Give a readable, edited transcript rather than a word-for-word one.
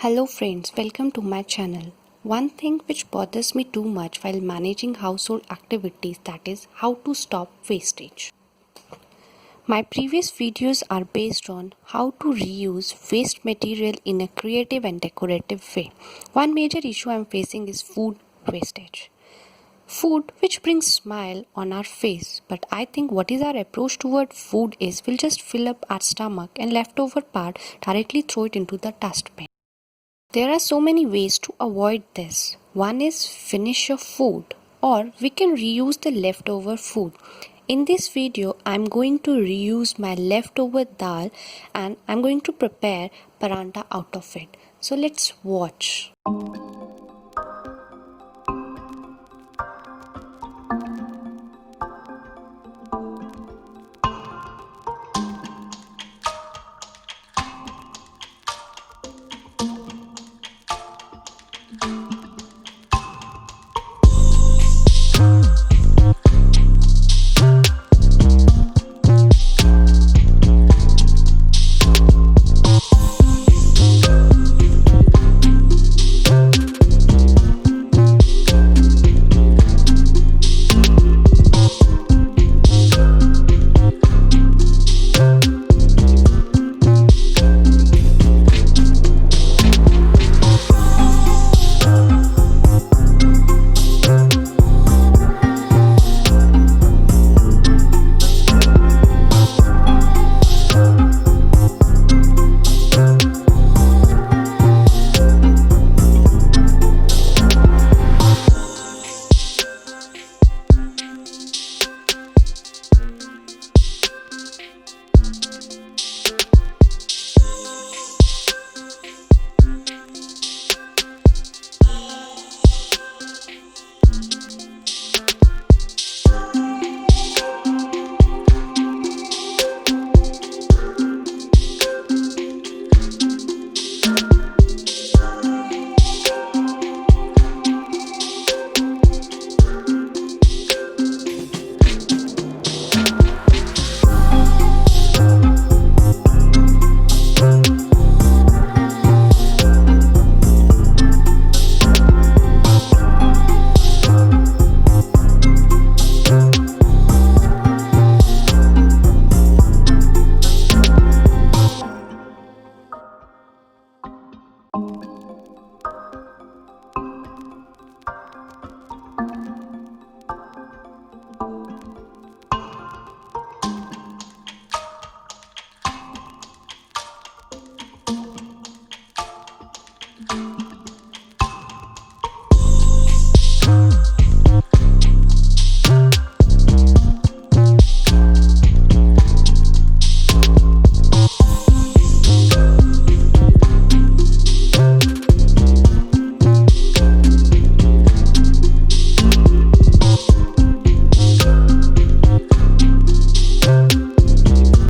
Hello friends, welcome to my channel. One thing which bothers me too much while managing household activities, that is how to stop wastage. My previous videos are based on how to reuse waste material in a creative and decorative way. One major issue I am facing is food wastage. Food which brings smile on our face, but I think what is our approach toward food is we'll just fill up our stomach and leftover part directly throw it into the dustbin. There are so many ways to avoid this. One is finish your food, or we can reuse the leftover food. In this video, I'm going to reuse my leftover dal and I'm going to prepare parantha out of it. So let's watch.